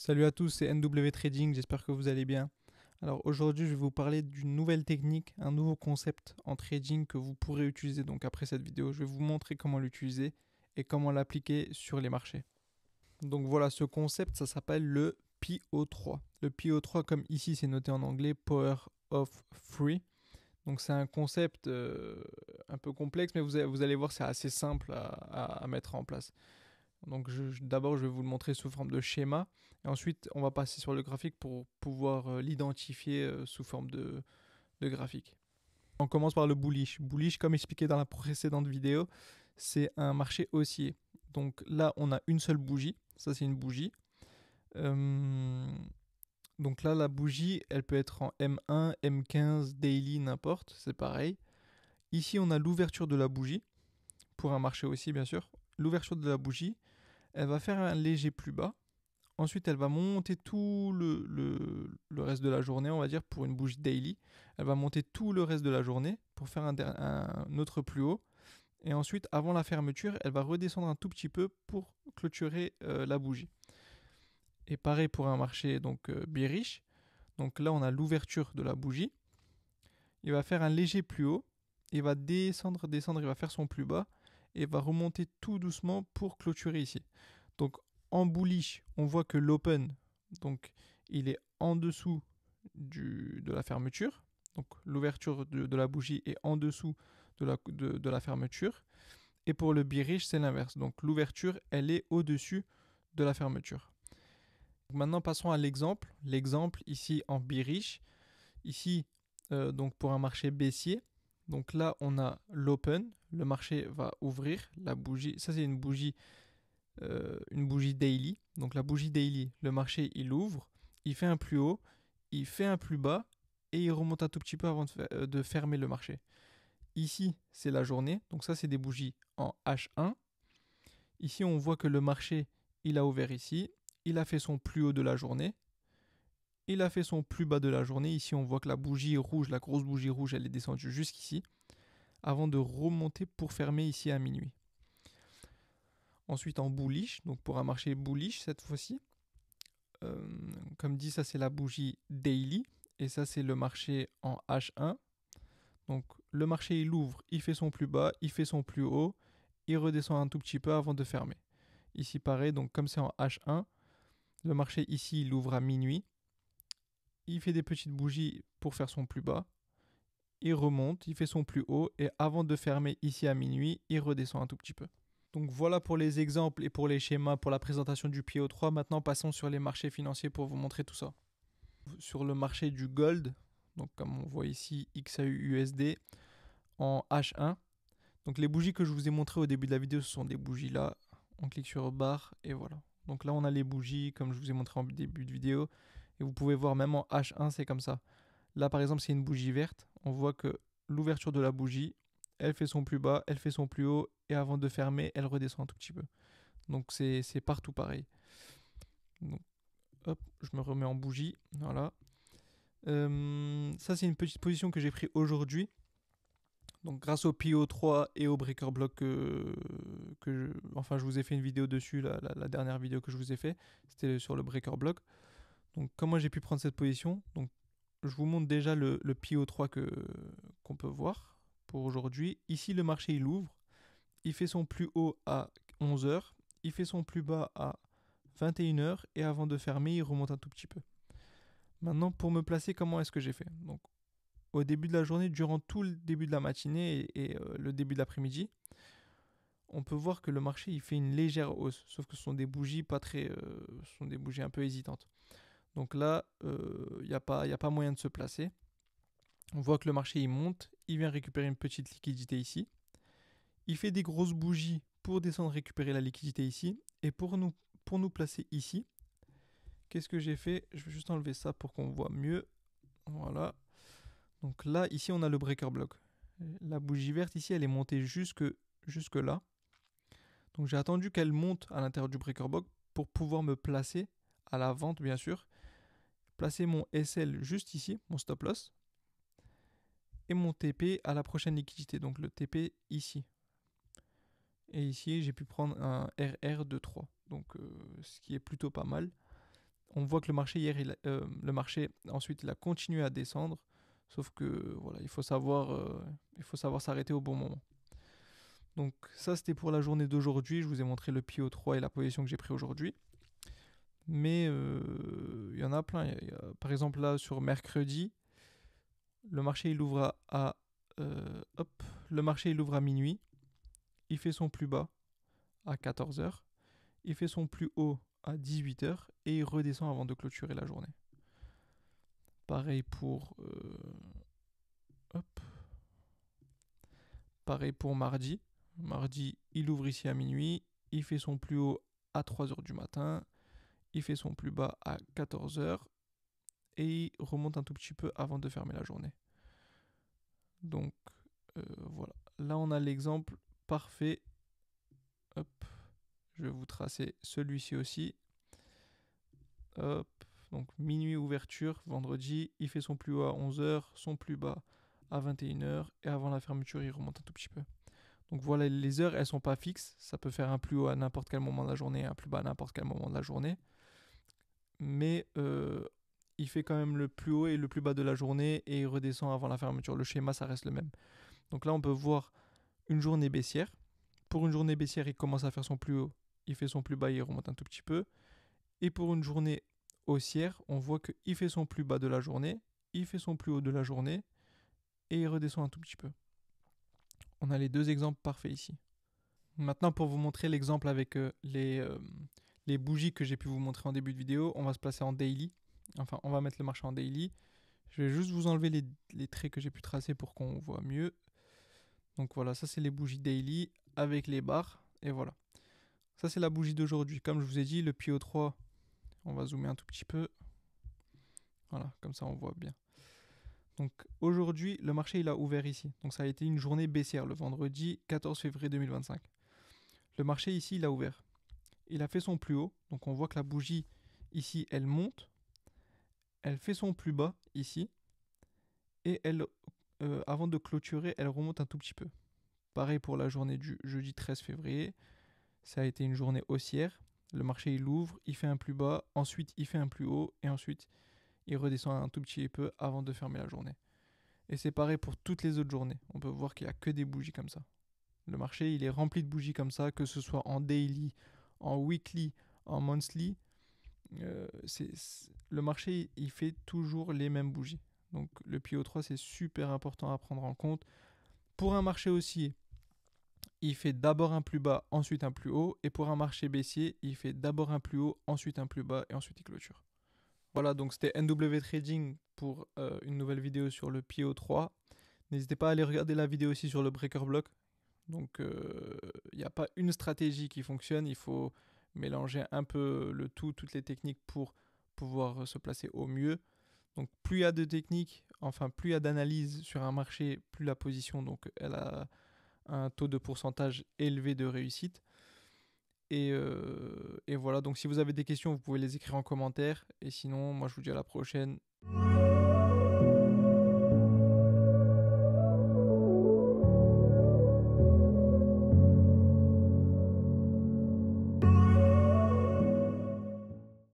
Salut à tous, c'est NW Trading, j'espère que vous allez bien. Alors aujourd'hui, je vais vous parler d'une nouvelle technique, un nouveau concept en trading que vous pourrez utiliser. Donc après cette vidéo, je vais vous montrer comment l'utiliser et comment l'appliquer sur les marchés. Donc voilà, ce concept, ça s'appelle le PO3. Le PO3, comme ici c'est noté en anglais, Power of Three. Donc c'est un concept un peu complexe, mais vous allez voir, c'est assez simple à mettre en place. Donc d'abord, je vais vous le montrer sous forme de schéma. Et ensuite, on va passer sur le graphique pour pouvoir l'identifier sous forme de graphique. On commence par le bullish. Bullish, comme expliqué dans la précédente vidéo, c'est un marché haussier. Donc là, on a une seule bougie. Ça, c'est une bougie. Donc là, la bougie, elle peut être en M1, M15, daily, n'importe. C'est pareil. Ici, on a l'ouverture de la bougie. Pour un marché aussi, bien sûr. L'ouverture de la bougie, elle va faire un léger plus bas. Ensuite, elle va monter tout le reste de la journée, on va dire, pour une bougie daily. Elle va monter tout le reste de la journée pour faire un autre plus haut. Et ensuite, avant la fermeture, elle va redescendre un tout petit peu pour clôturer la bougie. Et pareil pour un marché donc bearish. Donc là, on a l'ouverture de la bougie. Il va faire un léger plus haut. Il va descendre, descendre, il va faire son plus bas. Et va remonter tout doucement pour clôturer ici. Donc en bullish, on voit que l'open, donc il est en dessous de la fermeture. Donc l'ouverture de la bougie est en dessous de la fermeture. Et pour le bearish, c'est l'inverse. Donc l'ouverture, elle est au-dessus de la fermeture. Maintenant, passons à l'exemple. L'exemple ici en bearish. Ici, donc pour un marché baissier. Donc là, on a l'open. Le marché va ouvrir la bougie. Ça, c'est une bougie daily. Donc la bougie daily, le marché il ouvre, il fait un plus haut, il fait un plus bas et il remonte un tout petit peu avant de fermer le marché. Ici c'est la journée, donc ça c'est des bougies en H1. Ici on voit que le marché il a ouvert ici, il a fait son plus haut de la journée, il a fait son plus bas de la journée. Ici on voit que la bougie rouge, la grosse bougie rouge, elle est descendue jusqu'ici avant de remonter pour fermer ici à minuit. Ensuite en bullish, donc pour un marché bullish cette fois-ci, comme dit, ça c'est la bougie daily et ça c'est le marché en H1. Donc le marché il ouvre, il fait son plus bas, il fait son plus haut, il redescend un tout petit peu avant de fermer. Ici pareil, donc comme c'est en H1, le marché ici il ouvre à minuit, il fait des petites bougies pour faire son plus bas, il remonte, il fait son plus haut et avant de fermer ici à minuit, il redescend un tout petit peu. Donc voilà pour les exemples et pour les schémas pour la présentation du PO3. Maintenant passons sur les marchés financiers pour vous montrer tout ça. Sur le marché du gold, donc comme on voit ici XAU-USD en H1. Donc les bougies que je vous ai montrées au début de la vidéo, ce sont des bougies là. On clique sur barre et voilà. Donc là on a les bougies comme je vous ai montré en début de vidéo. Et vous pouvez voir même en H1 c'est comme ça. Là par exemple c'est une bougie verte. On voit que l'ouverture de la bougie, elle fait son plus bas, elle fait son plus haut. Et avant de fermer, elle redescend un tout petit peu. Donc c'est partout pareil. Donc hop, je me remets en bougie. Voilà. Ça, c'est une petite position que j'ai pris aujourd'hui. Donc, grâce au PO3 et au breaker block enfin, je vous ai fait une vidéo dessus, la dernière vidéo que je vous ai fait, c'était sur le breaker block. Donc, comment j'ai pu prendre cette position? Donc, je vous montre déjà le PO3 qu'on peut voir pour aujourd'hui. Ici, le marché, il ouvre. Il fait son plus haut à 11h. Il fait son plus bas à 21h. Et avant de fermer, il remonte un tout petit peu. Maintenant, pour me placer, comment est-ce que j'ai fait? Donc, au début de la journée, durant tout le début de la matinée et le début de l'après-midi, on peut voir que le marché il fait une légère hausse. Sauf que ce sont des bougies pas très, ce sont des bougies un peu hésitantes. Donc là, il n'y a pas moyen de se placer. On voit que le marché il monte, il vient récupérer une petite liquidité ici. Il fait des grosses bougies pour descendre récupérer la liquidité ici. Et pour nous placer ici, qu'est-ce que j'ai fait? Je vais juste enlever ça pour qu'on voit mieux. Voilà. Donc là, ici, on a le breaker block. La bougie verte ici, elle est montée jusque là. Donc j'ai attendu qu'elle monte à l'intérieur du breaker block pour pouvoir me placer à la vente, bien sûr. Placer mon SL juste ici, mon stop loss. Et mon TP à la prochaine liquidité. Donc le TP ici. Et ici, j'ai pu prendre un RR de 3. Donc ce qui est plutôt pas mal. on voit que le marché hier, le marché ensuite il a continué à descendre, sauf que voilà, il faut savoir s'arrêter au bon moment. Donc ça c'était pour la journée d'aujourd'hui, je vous ai montré le PIO 3 et la position que j'ai pris aujourd'hui. Mais il y en a plein. Par exemple là sur mercredi, le marché il ouvre le marché il ouvre à minuit, il fait son plus bas à 14h, il fait son plus haut à 18h et il redescend avant de clôturer la journée. Pareil pour pareil pour mardi. Mardi, il ouvre ici à minuit, il fait son plus haut à 3h du matin, il fait son plus bas à 14h et il remonte un tout petit peu avant de fermer la journée. Donc voilà, là on a l'exemple parfait. Hop, je vais vous tracer celui-ci aussi. Hop, donc minuit ouverture, vendredi, il fait son plus haut à 11h, son plus bas à 21h et avant la fermeture il remonte un tout petit peu. Donc voilà, les heures elles sont pas fixes, ça peut faire un plus haut à n'importe quel moment de la journée, un plus bas à n'importe quel moment de la journée. Mais il fait quand même le plus haut et le plus bas de la journée et il redescend avant la fermeture. Le schéma ça reste le même. Donc là on peut voir une journée baissière. Pour une journée baissière, il commence à faire son plus haut, il fait son plus bas, il remonte un tout petit peu. Et pour une journée haussière, on voit qu'il fait son plus bas de la journée, il fait son plus haut de la journée et il redescend un tout petit peu. On a les deux exemples parfaits ici. Maintenant, pour vous montrer l'exemple avec les bougies que j'ai pu vous montrer en début de vidéo, on va se placer en daily. Enfin, on va mettre le marché en daily. Je vais juste vous enlever les traits que j'ai pu tracer pour qu'on voit mieux. Donc voilà, ça c'est les bougies daily avec les barres. Et voilà. Ça c'est la bougie d'aujourd'hui. Comme je vous ai dit, le PIO 3, on va zoomer un tout petit peu. Voilà, comme ça on voit bien. Donc aujourd'hui, le marché il a ouvert ici. Donc ça a été une journée baissière le vendredi 14 février 2025. Le marché ici, il a ouvert. Il a fait son plus haut. Donc on voit que la bougie ici, elle monte. Elle fait son plus bas ici. Et avant de clôturer, elle remonte un tout petit peu. Pareil pour la journée du jeudi 13 février. Ça a été une journée haussière. Le marché, il ouvre, il fait un plus bas. Ensuite, il fait un plus haut. Et ensuite, il redescend un tout petit peu avant de fermer la journée. Et c'est pareil pour toutes les autres journées. On peut voir qu'il n'y a que des bougies comme ça. Le marché, il est rempli de bougies comme ça, que ce soit en daily, en weekly, en monthly. Le marché, il fait toujours les mêmes bougies. Donc le PIO 3, c'est super important à prendre en compte. Pour un marché haussier, il fait d'abord un plus bas, ensuite un plus haut. Et pour un marché baissier, il fait d'abord un plus haut, ensuite un plus bas et ensuite il clôture. Voilà, donc c'était NW Trading pour une nouvelle vidéo sur le PIO 3. N'hésitez pas à aller regarder la vidéo aussi sur le Breaker Block. Donc il n'y a pas une stratégie qui fonctionne, il faut mélanger un peu le tout, toutes les techniques pour pouvoir se placer au mieux. Donc plus il y a de techniques, enfin plus il y a d'analyse sur un marché, plus la position donc elle a un taux de pourcentage élevé de réussite. Et voilà, donc si vous avez des questions, vous pouvez les écrire en commentaire. Et sinon, moi je vous dis à la prochaine.